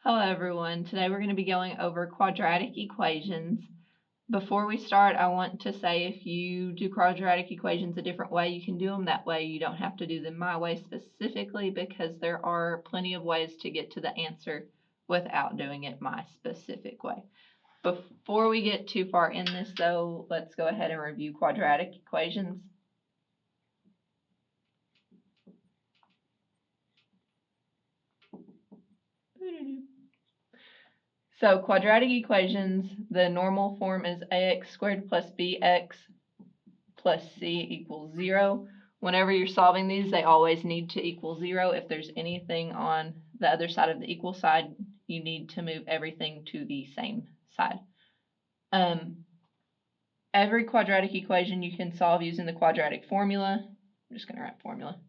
Hello everyone, today we're going to be going over quadratic equations. Before we start, I want to say if you do quadratic equations a different way, you can do them that way. You don't have to do them my way specifically because there are plenty of ways to get to the answer without doing it my specific way. Before we get too far in this though, let's go ahead and review quadratic equations. So quadratic equations, the normal form is ax squared plus bx plus c equals 0. Whenever you're solving these, they always need to equal 0. If there's anything on the other side of the equal side, you need to move everything to the same side. Every quadratic equation you can solve using the quadratic formula. I'm just going to write formula.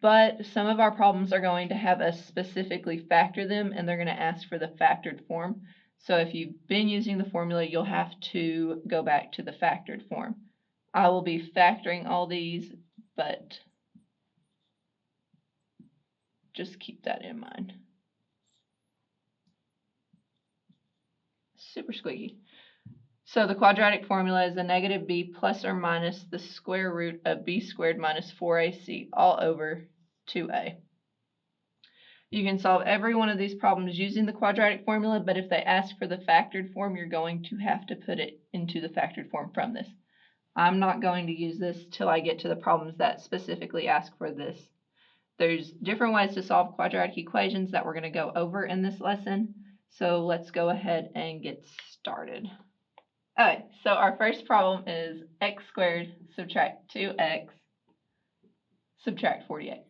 But some of our problems are going to have us specifically factor them, and they're going to ask for the factored form. So if you've been using the formula, you'll have to go back to the factored form. I will be factoring all these, but just keep that in mind. Super squeaky. So the quadratic formula is a negative b plus or minus the square root of b squared minus 4ac all over 2a. You can solve every one of these problems using the quadratic formula, but if they ask for the factored form, you're going to have to put it into the factored form from this. I'm not going to use this till I get to the problems that specifically ask for this. There's different ways to solve quadratic equations that we're going to go over in this lesson, so let's go ahead and get started. Okay, so our first problem is x squared subtract 2x subtract 48.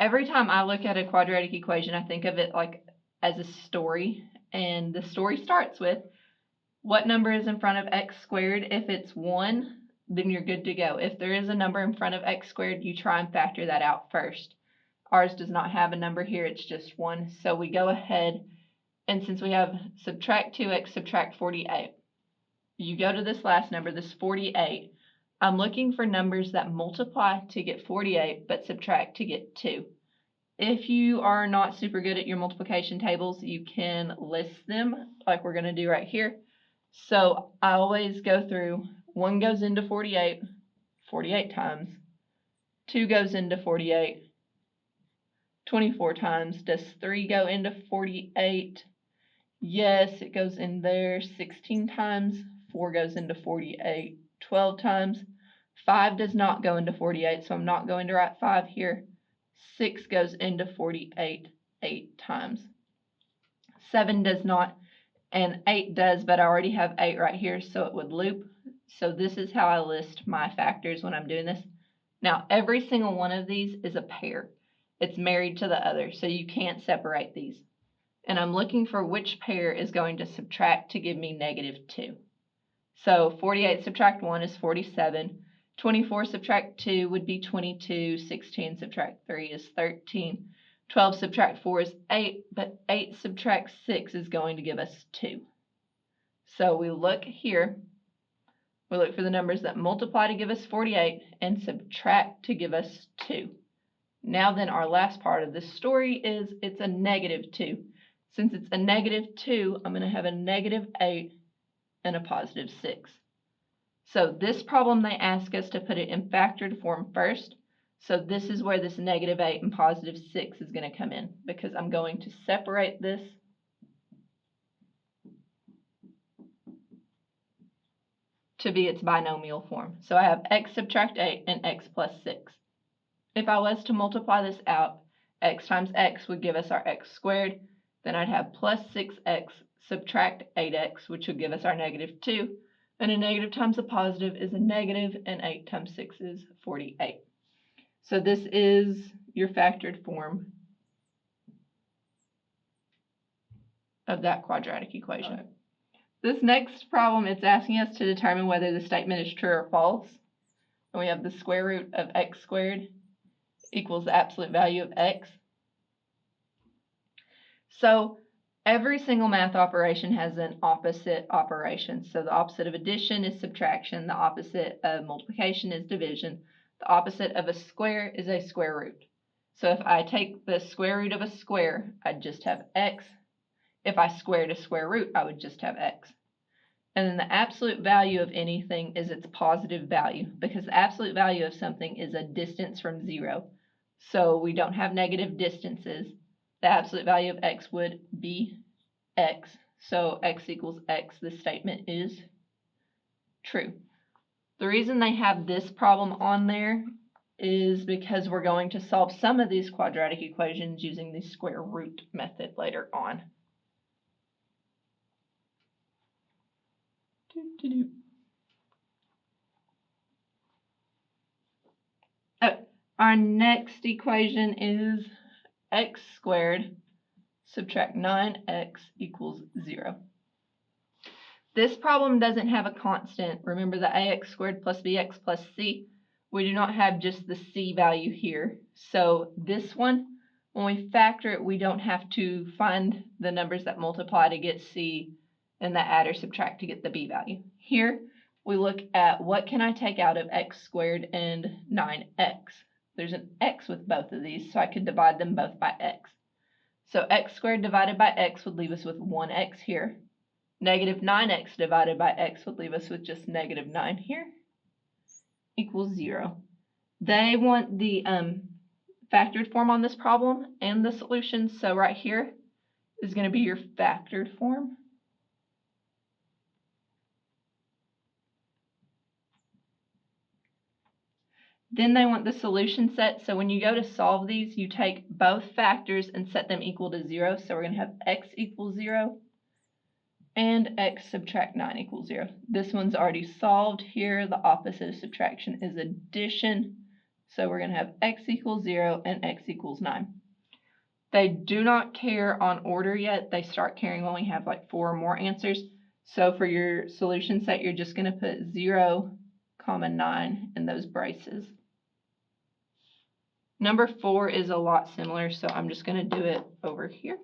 Every time I look at a quadratic equation, I think of it like as a story, and the story starts with what number is in front of x squared. If it's 1, then you're good to go. If there is a number in front of x squared, you try and factor that out first. Ours does not have a number here, it's just 1. So we go ahead, and since we have subtract 2x subtract 48, you go to this last number, this 48. I'm looking for numbers that multiply to get 48 but subtract to get 2. If you are not super good at your multiplication tables, you can list them like we're going to do right here. So I always go through, 1 goes into 48, 48 times. 2 goes into 48, 24 times. Does 3 go into 48? Yes, it goes in there 16 times. 4 goes into 48 12 times. 5 does not go into 48, so I'm not going to write 5 here. 6 goes into 48 8 times. 7 does not, and 8 does, but I already have 8 right here, so it would loop. So this is how I list my factors when I'm doing this. Now, every single one of these is a pair. It's married to the other, so you can't separate these. And I'm looking for which pair is going to subtract to give me negative 2. So 48 subtract 1 is 47. 24 subtract 2 would be 22. 16 subtract 3 is 13. 12 subtract 4 is 8, but 8 subtract 6 is going to give us 2. So we look here. We look for the numbers that multiply to give us 48 and subtract to give us 2. Now then, our last part of this story is it's a negative 2. Since it's a negative 2, I'm going to have a negative 8 and a positive 6. So this problem, they ask us to put it in factored form first. So this is where this negative 8 and positive 6 is going to come in, because I'm going to separate this to be its binomial form. So I have x subtract 8 and x plus 6. If I was to multiply this out, x times x would give us our x squared. Then I'd have plus 6x subtract 8x, which would give us our negative 2. And a negative times a positive is a negative, and 8 times 6 is 48. So this is your factored form of that quadratic equation. Okay. This next problem, it's asking us to determine whether the statement is true or false. And we have the square root of x squared equals the absolute value of x. So every single math operation has an opposite operation. So the opposite of addition is subtraction. The opposite of multiplication is division. The opposite of a square is a square root. So if I take the square root of a square, I'd just have x. If I squared a square root, I would just have x. And then the absolute value of anything is its positive value, because the absolute value of something is a distance from 0. So we don't have negative distances. The absolute value of x would be x. So x equals x. This statement is true. The reason they have this problem on there is because we're going to solve some of these quadratic equations using the square root method later on. Our next equation is x squared subtract 9x equals 0. This problem doesn't have a constant. Remember the ax squared plus bx plus c. We do not have just the c value here. So this one, when we factor it, we don't have to find the numbers that multiply to get c and the add or subtract to get the b value. Here, we look at what can I take out of x squared and 9x. There's an x with both of these, so I could divide them both by x. So x squared divided by x would leave us with 1x here. Negative 9x divided by x would leave us with just negative 9 here, equals 0. They want the factored form on this problem and the solution, so right here is going to be your factored form. Then they want the solution set, so when you go to solve these, you take both factors and set them equal to 0. So we're going to have x equals 0 and x subtract 9 equals 0. This one's already solved here. The opposite of subtraction is addition. So we're going to have x equals 0 and x equals 9. They do not care on order yet. They start caring when we have like 4 or more answers. So for your solution set, you're just going to put 0, 9 in those braces. Number 4 is a lot similar, so I'm just going to do it over here.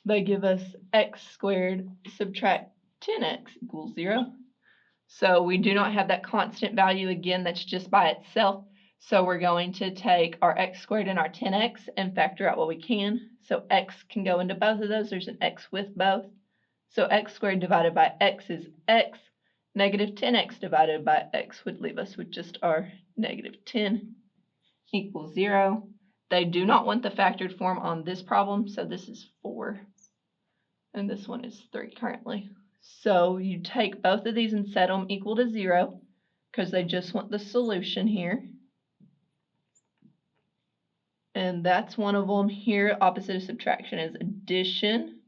They give us x squared subtract 10x equals 0. So we do not have that constant value again that's just by itself. So we're going to take our x squared and our 10x and factor out what we can. So x can go into both of those. There's an x with both. So x squared divided by x is x. Negative 10x divided by x would leave us with just our negative 10 equals 0. They do not want the factored form on this problem, so this is 4. And this one is 3 currently. So you take both of these and set them equal to 0 because they just want the solution here. And that's one of them here. Opposite of subtraction is addition.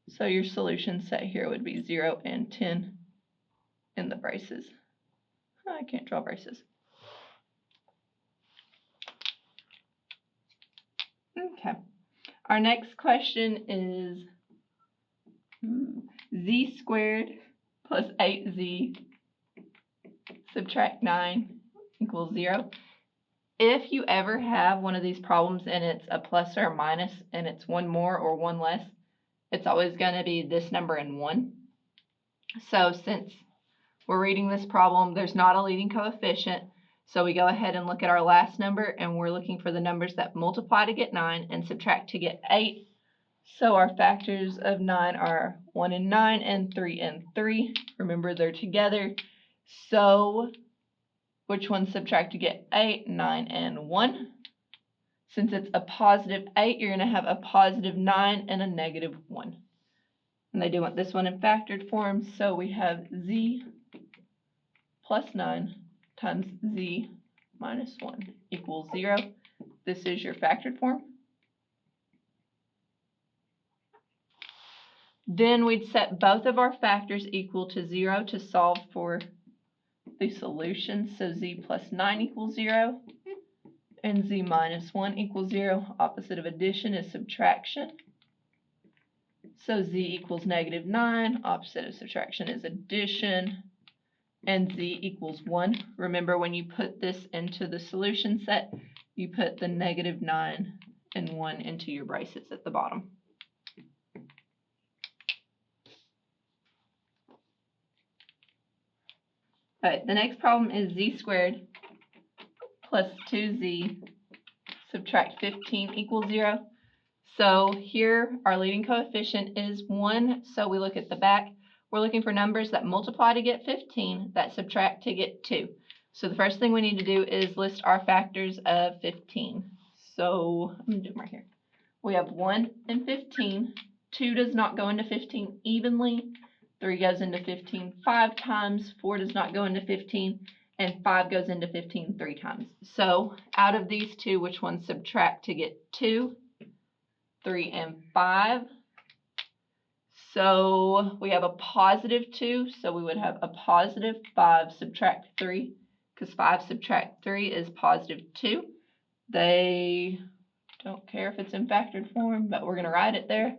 So your solution set here would be 0 and 10 in the braces. I can't draw braces. Okay. Our next question is z squared plus 8z subtract 9 equals 0. If you ever have one of these problems and it's a plus or a minus and it's one more or one less, it's always going to be this number and 1. So since we're reading this problem, there's not a leading coefficient, so we go ahead and look at our last number and we're looking for the numbers that multiply to get 9 and subtract to get 8. So our factors of 9 are 1 and 9 and 3 and 3. Remember, they're together. So which ones subtract to get 8? 9 and 1. Since it's a positive 8, you're going to have a positive 9 and a negative 1. And they do want this one in factored form, so we have z plus 9 times z minus 1 equals 0. This is your factored form. Then we'd set both of our factors equal to 0 to solve for the solution. So z plus 9 equals 0 and z minus 1 equals 0. Opposite of addition is subtraction. So z equals negative 9. Opposite of subtraction is addition. And z equals 1. Remember, when you put this into the solution set, you put the negative 9 and 1 into your braces at the bottom. Alright, the next problem is z squared plus 2z subtract 15 equals 0. So here our leading coefficient is 1, so we look at the back. We're looking for numbers that multiply to get 15, that subtract to get 2. So the first thing we need to do is list our factors of 15. So I'm going to do them right here. We have 1 and 15. 2 does not go into 15 evenly. 3 goes into 15 5 times. 4 does not go into 15. And 5 goes into 15 3 times. So out of these two, which ones subtract to get 2? 3 and 5. So we have a positive 2, so we would have a positive 5 subtract 3, because 5 subtract 3 is positive 2. They don't care if it's in factored form, but we're going to write it there.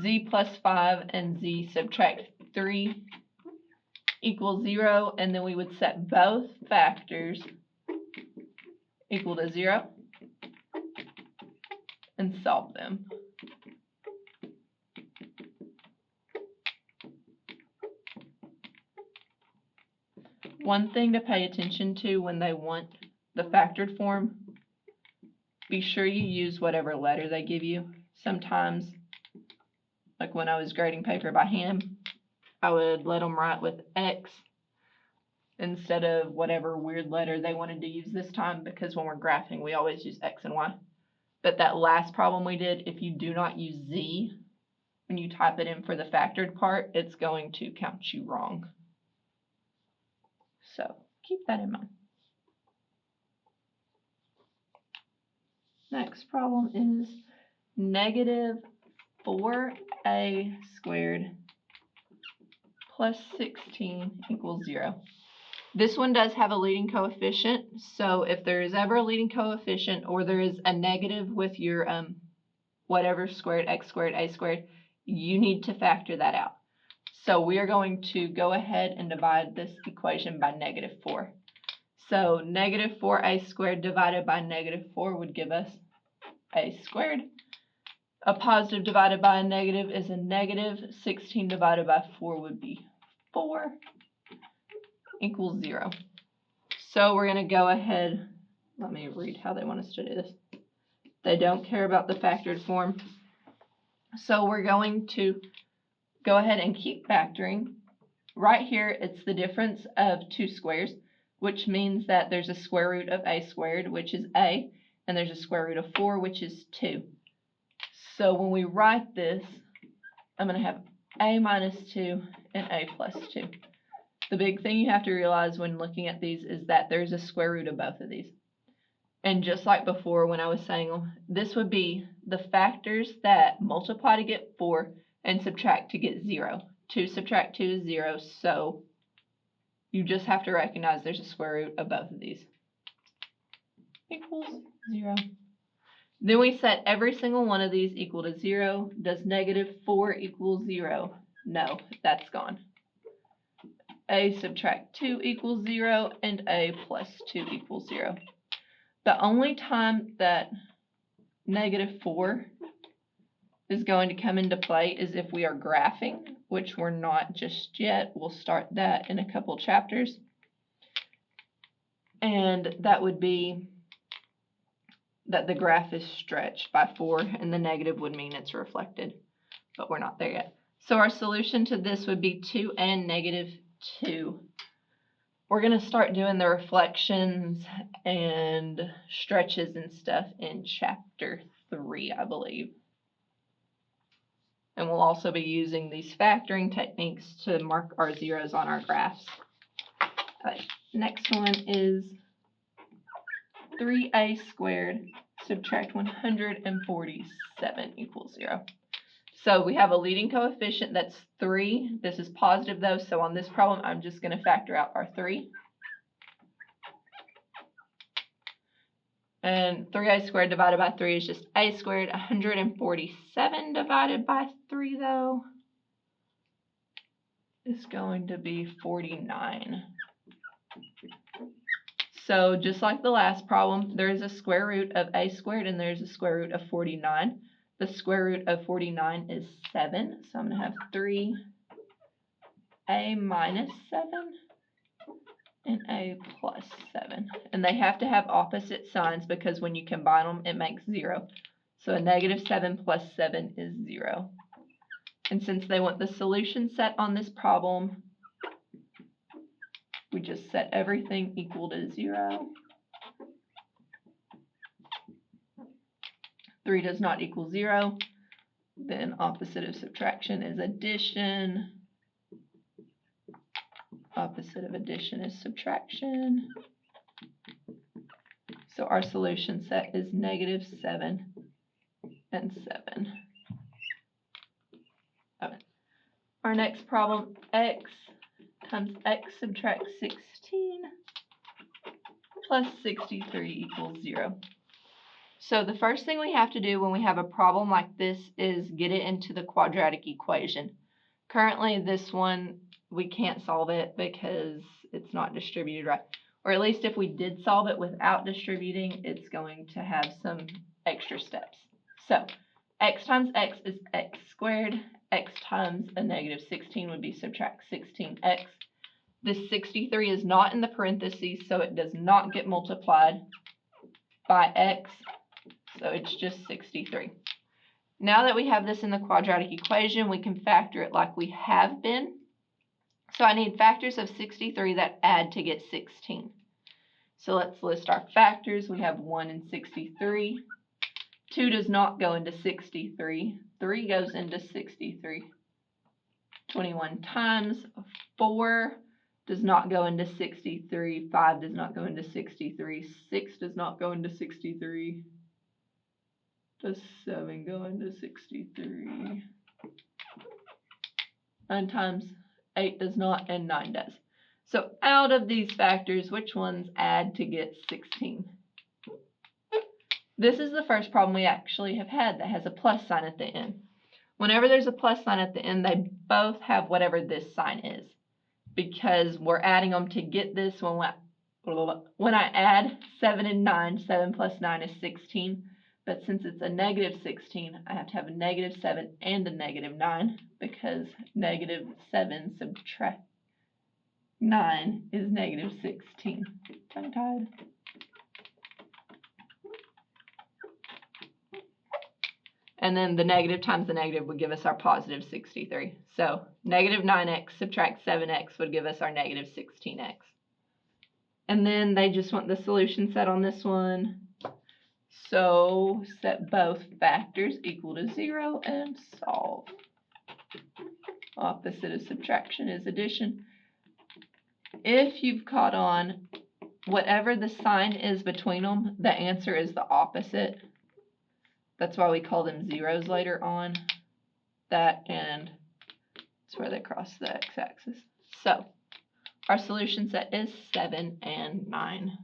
Z plus 5 and z subtract 3 equals 0, and then we would set both factors equal to 0 and solve them. One thing to pay attention to when they want the factored form, be sure you use whatever letter they give you. Sometimes, like when I was grading paper by hand, I would let them write with X instead of whatever weird letter they wanted to use this time, because when we're graphing, we always use X and Y. But that last problem we did, if you do not use Z when you type it in for the factored part, it's going to count you wrong. So keep that in mind. Next problem is negative 4a squared plus 16 equals 0. This one does have a leading coefficient, so if there is ever a leading coefficient or there is a negative with your whatever squared, x squared, a squared, you need to factor that out. So we are going to go ahead and divide this equation by negative 4. So negative 4a squared divided by negative 4 would give us a squared. A positive divided by a negative is a negative. 16 divided by 4 would be 4 equals 0. So we're going to go ahead, let me read how they want us to do this. They don't care about the factored form. So we're going to go ahead and keep factoring. Right here, it's the difference of two squares, which means that there's a square root of a squared, which is a, and there's a square root of 4, which is 2. So when we write this, I'm going to have a minus 2 and a plus 2. The big thing you have to realize when looking at these is that there's a square root of both of these. And just like before when I was saying, this would be the factors that multiply to get 4 and subtract to get 0. 2 subtract 2 is 0, so you just have to recognize there's a square root of both of these. Equals 0. Then we set every single one of these equal to 0. Does negative 4 equal 0? No, that's gone. A subtract 2 equals 0, and a plus 2 equals 0. The only time that negative 4 is going to come into play is if we are graphing, which we're not just yet. We'll start that in a couple chapters. And that would be that the graph is stretched by 4, and the negative would mean it's reflected. But we're not there yet. So our solution to this would be 2 and negative 2. We're going to start doing the reflections and stretches and stuff in chapter 3, I believe. And we'll also be using these factoring techniques to mark our zeros on our graphs. Next one is 3a squared subtract 147 equals 0. So we have a leading coefficient that's 3. This is positive though, so on this problem I'm just going to factor out our 3. And 3a squared divided by 3 is just a squared. 147 divided by 3 though is going to be 49. So just like the last problem, there is a square root of a squared and there's a square root of 49. The square root of 49 is 7, so I'm going to have 3a minus 7 and a plus 7. And they have to have opposite signs because when you combine them, it makes 0. So a negative 7 plus 7 is 0. And since they want the solution set on this problem, we just set everything equal to 0. 3 does not equal 0. Then opposite of subtraction is addition. Opposite of addition is subtraction. So our solution set is negative 7 and 7. Okay. Our next problem, x times x subtract 16 plus 63 equals 0. So the first thing we have to do when we have a problem like this is get it into the quadratic equation. Currently this one, we can't solve it because it's not distributed right. Or at least if we did solve it without distributing, it's going to have some extra steps. So x times x is x squared. X times a negative 16 would be subtract 16x. This 63 is not in the parentheses, so it does not get multiplied by x. So it's just 63. Now that we have this in the quadratic equation, we can factor it like we have been. So I need factors of 63 that add to get 16. So let's list our factors. We have 1 and 63. 2 does not go into 63. 3 goes into 63. 21 times 4 does not go into 63. 5 does not go into 63. 6 does not go into 63. Does 7 go into 63? 9 times 8 does not, and 9 does. So out of these factors, which ones add to get 16? This is the first problem we actually have had that has a plus sign at the end. Whenever there's a plus sign at the end, they both have whatever this sign is, because we're adding them to get this. When I add 7 and 9, 7 plus 9 is 16. But since it's a negative 16, I have to have a negative 7 and a negative 9, because negative 7 subtract 9 is negative 16. Tongue-tied. And then the negative times the negative would give us our positive 63. So negative 9x subtract 7x would give us our negative 16x. And then they just want the solution set on this one. So set both factors equal to 0 and solve. Opposite of subtraction is addition. If you've caught on, whatever the sign is between them, the answer is the opposite. That's why we call them zeros later on. That and that's where they cross the x-axis. So our solution set is 7 and 9.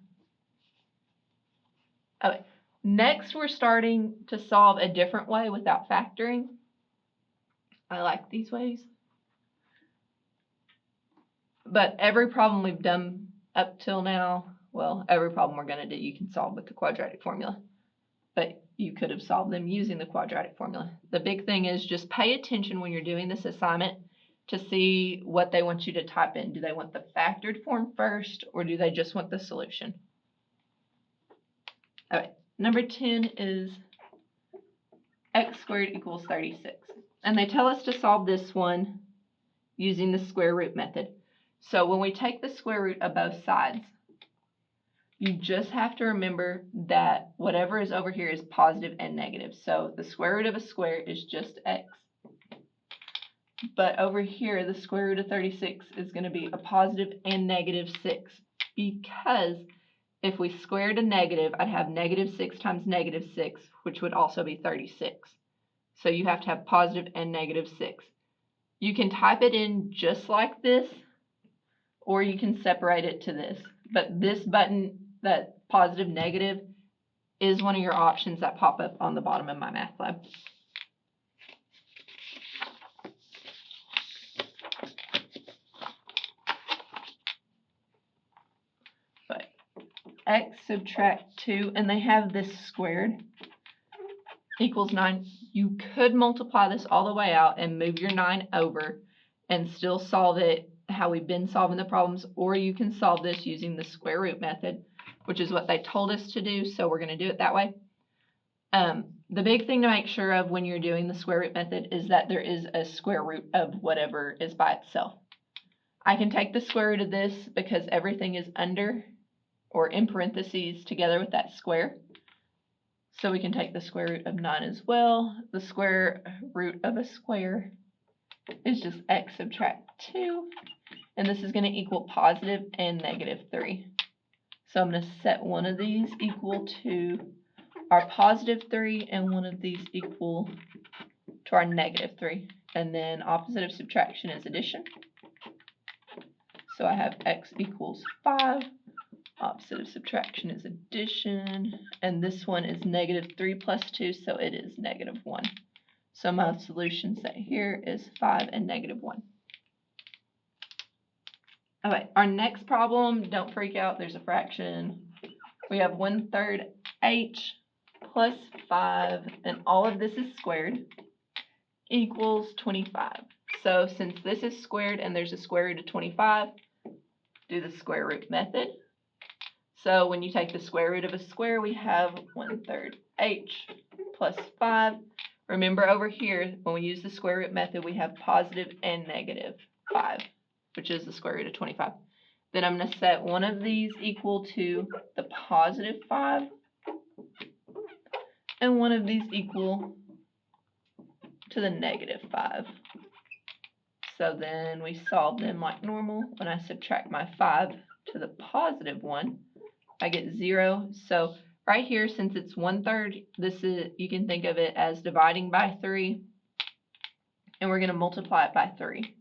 Okay. Next, we're starting to solve a different way without factoring. I like these ways. But every problem we've done up till now, well, every problem we're going to do, you can solve with the quadratic formula. But you could have solved them using the quadratic formula. The big thing is just pay attention when you're doing this assignment to see what they want you to type in. Do they want the factored form first, or do they just want the solution? Okay, number 10 is x squared equals 36. And they tell us to solve this one using the square root method. So when we take the square root of both sides, you just have to remember that whatever is over here is positive and negative. So the square root of a square is just x. But over here, the square root of 36 is going to be a positive and negative 6, because if we squared a negative, I'd have negative 6 times negative 6, which would also be 36. So you have to have positive and negative 6. You can type it in just like this, or you can separate it to this. But this button, that positive negative, is one of your options that pop up on the bottom of my math lab. But x subtract 2, and they have this squared, equals 9. You could multiply this all the way out and move your 9 over and still solve it how we've been solving the problems, or you can solve this using the square root method, which is what they told us to do, so we're going to do it that way. The big thing to make sure of when you're doing the square root method is that there is a square root of whatever is by itself. I can take the square root of this because everything is under or in parentheses together with that square. So we can take the square root of 9 as well. The square root of a square is just x subtract 2. And this is going to equal positive and negative 3. So I'm going to set one of these equal to our positive 3 and one of these equal to our negative 3. And then opposite of subtraction is addition. So I have x equals 5. Opposite of subtraction is addition. And this one is negative 3 plus 2, so it is negative 1. So my solution set here is 5 and negative 1. Okay, our next problem, don't freak out, there's a fraction. We have 1/3 h plus 5, and all of this is squared, equals 25. So since this is squared and there's a square root of 25, do the square root method. So when you take the square root of a square, we have 1/3 h plus 5. Remember over here, when we use the square root method, we have positive and negative 5, which is the square root of 25. Then I'm going to set one of these equal to the positive 5, and one of these equal to the negative 5. So then we solve them like normal. When I subtract my 5 to the positive 1, I get 0. So right here, since it's 1/3, this is, you can think of it as dividing by 3, and we're going to multiply it by 3,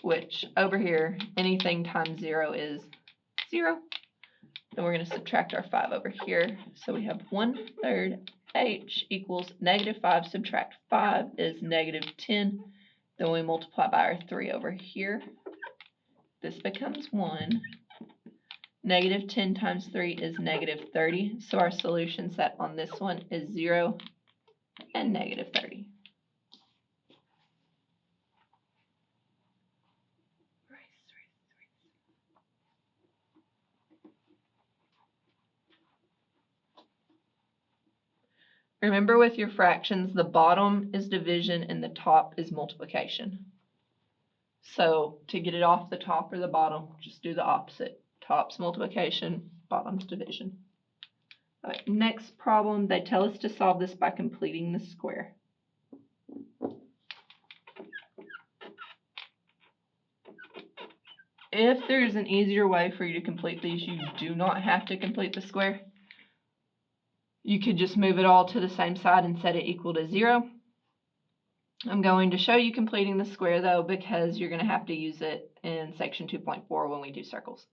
which over here, anything times 0 is 0. Then we're going to subtract our 5 over here. So we have 1/3 h equals negative 5 subtract 5 is negative 10. Then we multiply by our 3 over here. This becomes 1. Negative 10 times 3 is negative 30. So our solution set on this one is 0 and negative 30. Remember, with your fractions, the bottom is division and the top is multiplication. So to get it off the top or the bottom, just do the opposite. Top's multiplication, bottom's division. All right, next problem, they tell us to solve this by completing the square. If there's an easier way for you to complete these, you do not have to complete the square. You could just move it all to the same side and set it equal to 0. I'm going to show you completing the square though, because you're going to have to use it in section 2.4 when we do circles.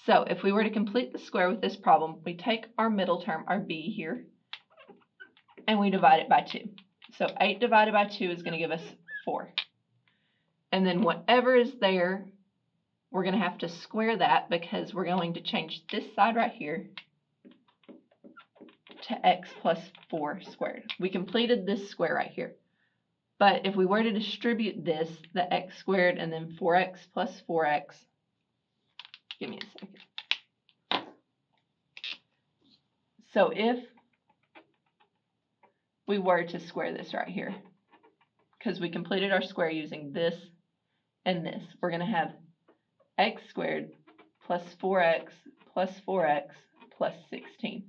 So if we were to complete the square with this problem, we take our middle term, our b here, and we divide it by 2. So 8 divided by 2 is going to give us 4. And then whatever is there, we're going to have to square that, because we're going to change this side right here to x plus 4 squared. We completed this square right here. But if we were to distribute this, the x squared and then 4x plus 4x, give me a second. So if we were to square this right here, because we completed our square using this and this, we're going to have x squared plus 4x plus 4x plus 16,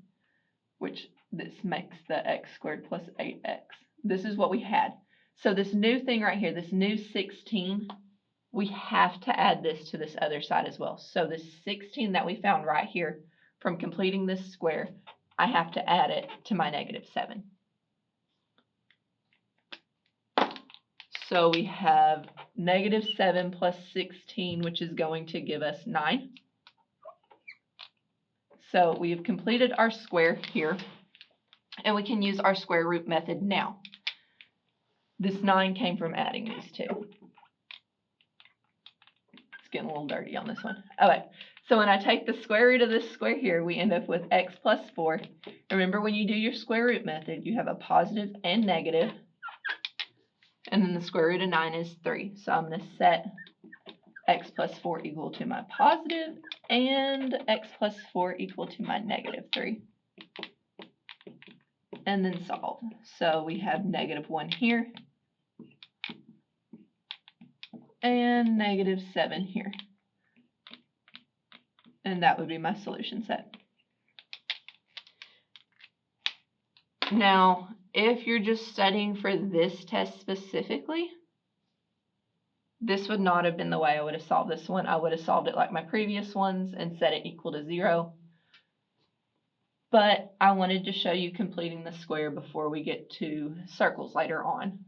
which this makes the x squared plus 8x. This is what we had. So this new thing right here, this new 16, we have to add this to this other side as well. So this 16 that we found right here from completing this square, I have to add it to my negative 7. So we have negative 7 plus 16, which is going to give us 9. So we have completed our square here, and we can use our square root method now. This 9 came from adding these two. It's getting a little dirty on this one. Okay, so when I take the square root of this square here, we end up with x plus 4. Remember, when you do your square root method, you have a positive and negative. And then the square root of 9 is 3. So I'm going to set x plus 4 equal to my positive and x plus 4 equal to my negative 3. And then solve. So we have negative 1 here and negative 7 here. And that would be my solution set. Now, if you're just studying for this test specifically, this would not have been the way I would have solved this one. I would have solved it like my previous ones and set it equal to 0. But I wanted to show you completing the square before we get to circles later on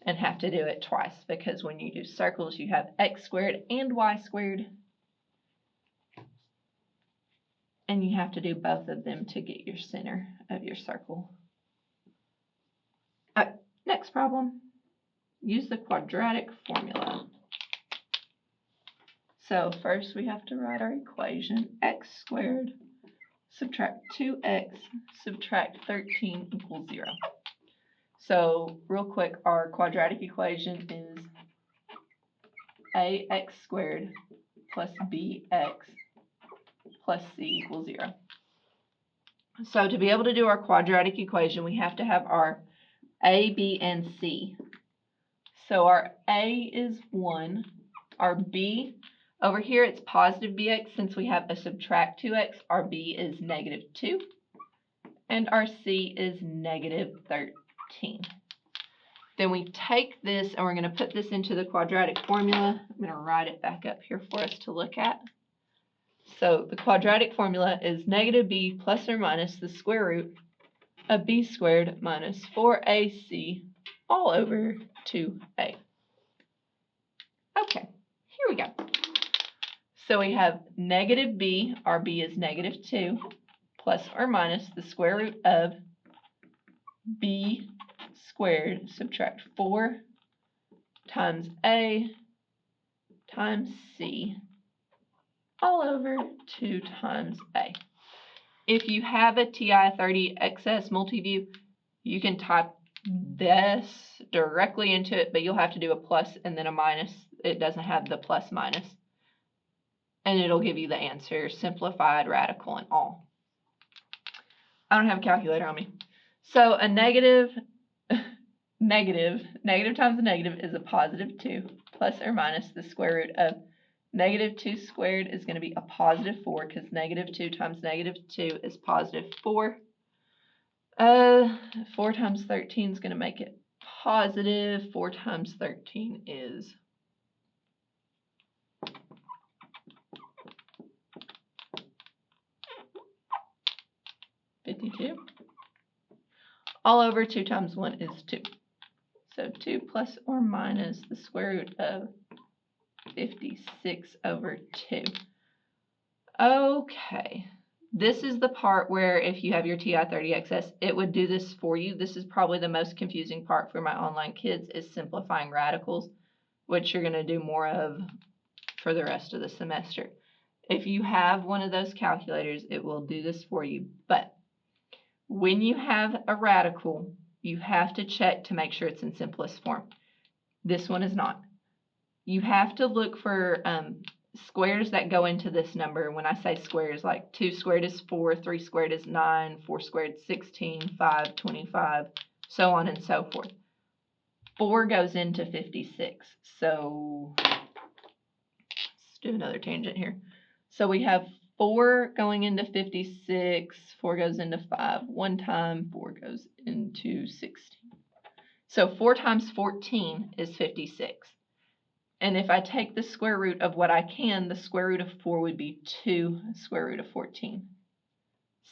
and have to do it twice, because when you do circles you have x squared and y squared, and you have to do both of them to get your center of your circle. Next problem. Use the quadratic formula. So first we have to write our equation. X squared subtract 2x subtract 13 equals 0. So real quick, our quadratic equation is ax squared plus bx plus c equals 0. So to be able to do our quadratic equation, we have to have our a, b, and c. So our a is 1, our b, over here it's positive bx. Since we have a subtract 2x, our b is negative 2, and our c is negative 13. Then we take this and we're going to put this into the quadratic formula. I'm going to write it back up here for us to look at. So the quadratic formula is negative b plus or minus the square root of b squared minus 4ac all over 2a. Okay, here we go. So we have negative b, our b is negative 2, plus or minus the square root of b squared subtract 4 times a times c all over 2 times a. If you have a TI-30XS multiview, you can type this directly into it, but you'll have to do a plus and then a minus. It doesn't have the plus minus. And it'll give you the answer, simplified, radical, and all. I don't have a calculator on me. So a negative times a negative is a positive 2, plus or minus the square root of negative 2 squared is going to be a positive 4, because negative 2 times negative 2 is positive 4. 4 times 13 is going to make it positive. 4 times 13 is 52. All over 2 times 1 is 2. So 2 plus or minus the square root of 56 over 2. Okay, this is the part where if you have your TI-30XS, it would do this for you. This is probably the most confusing part for my online kids, is simplifying radicals, which you're going to do more of for the rest of the semester. If you have one of those calculators, it will do this for you. But when you have a radical, you have to check to make sure it's in simplest form. This one is not. You have to look for squares that go into this number. When I say squares, like 2 squared is 4, 3 squared is 9, 4 squared is 16, 5, 25, so on and so forth. 4 goes into 56. So let's do another tangent here. So we have 4 going into 56, 4 goes into 5, 1 time, 4 goes into 16. So 4 times 14 is 56. And if I take the square root of what I can, the square root of 4 would be 2 square root of 14.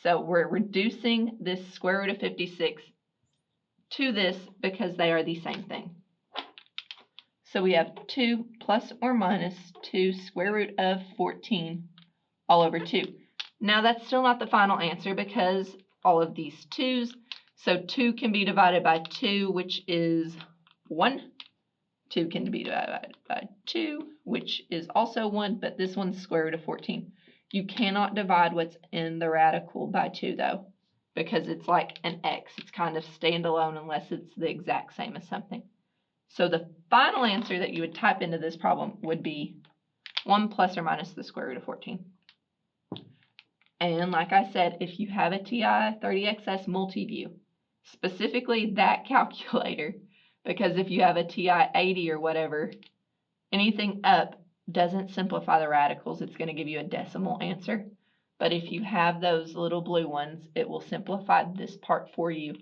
So we're reducing this square root of 56 to this because they are the same thing. So we have 2 plus or minus 2 square root of 14 all over 2. Now that's still not the final answer because all of these 2's. So 2 can be divided by 2, which is 1. 2 can be divided by 2, which is also 1, but this one's square root of 14. You cannot divide what's in the radical by 2, though, because it's like an x. It's kind of standalone unless it's the exact same as something. So the final answer that you would type into this problem would be 1 plus or minus the square root of 14. And like I said, if you have a TI 30XS multi-view, specifically that calculator, because if you have a TI 80 or whatever, anything up doesn't simplify the radicals. It's going to give you a decimal answer. But if you have those little blue ones, it will simplify this part for you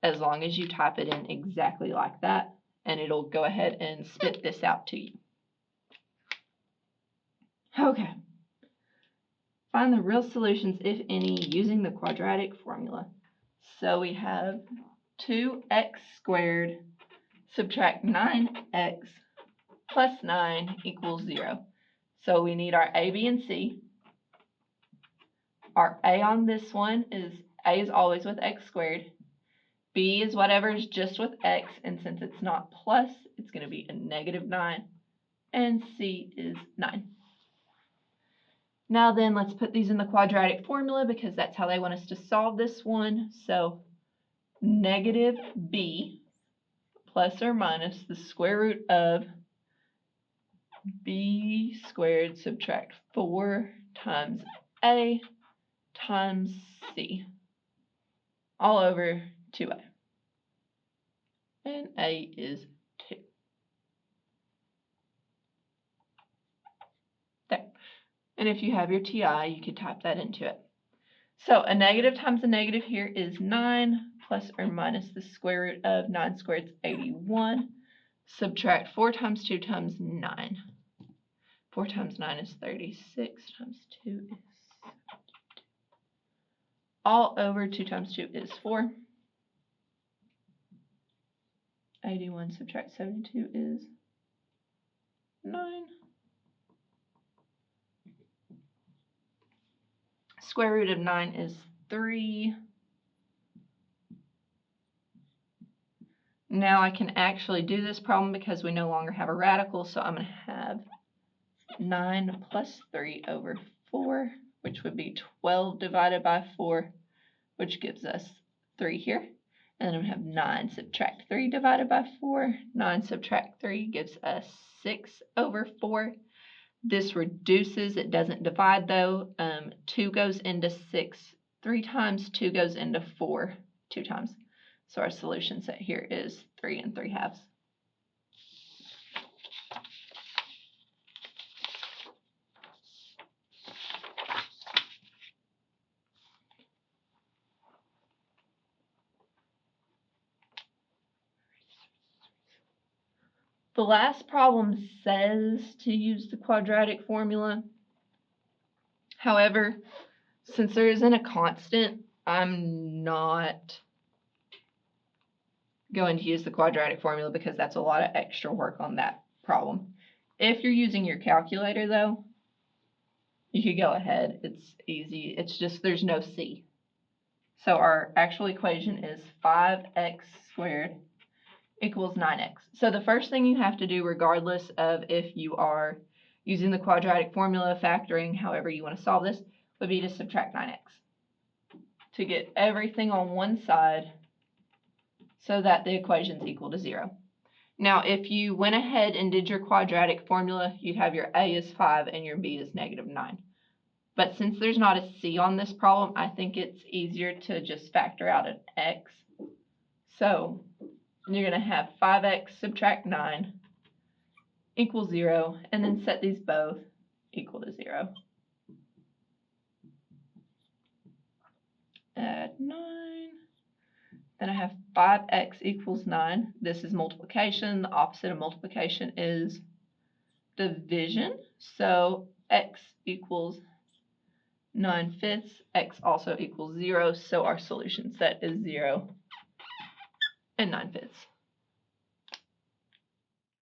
as long as you type it in exactly like that, and it'll go ahead and spit this out to you. Okay. Find the real solutions, if any, using the quadratic formula. So we have 2x squared subtract 9x plus 9 equals 0. So we need our a, b, and c. Our a on this one is, a is always with x squared. B is whatever is just with x, and since it's not plus, it's going to be a negative 9. And c is 9. Now then, let's put these in the quadratic formula because that's how they want us to solve this one. So negative b plus or minus the square root of b squared subtract 4 times a times c all over 2a. And a is 2. There. And if you have your TI, you could type that into it. So a negative times a negative here is 9 plus or minus the square root of 9 squared is 81. Subtract 4 times 2 times 9. 4 times 9 is 36 times 2 is 72. All over 2 times 2 is 4. 81 subtract 72 is 9. Square root of 9 is 3. Now I can actually do this problem because we no longer have a radical, so I'm going to have 9 plus 3 over 4, which would be 12 divided by 4, which gives us 3 here. And then we have 9 subtract 3 divided by 4. 9 subtract 3 gives us 6 over 4. This reduces, it doesn't divide though. 2 goes into 6 3 times, 2 goes into 4 2 times. So our solution set here is 3 3/2. The last problem says to use the quadratic formula. However, since there isn't a constant, I'm not going to use the quadratic formula because that's a lot of extra work on that problem. If you're using your calculator though, you could go ahead. It's easy. It's just there's no c. So our actual equation is 5x squared equals 9x. So the first thing you have to do, regardless of if you are using the quadratic formula, factoring, however you want to solve this, would be to subtract 9x to get everything on one side so that the equation is equal to 0. Now, if you went ahead and did your quadratic formula, you'd have your a is 5 and your b is negative 9. But since there's not a c on this problem, I think it's easier to just factor out an x. So you're going to have 5x subtract 9 equals 0, and then set these both equal to 0. Add 9. Then I have 5x equals 9. This is multiplication. The opposite of multiplication is division. So x equals 9/5. X also equals 0. So our solution set is 0 and 9/5.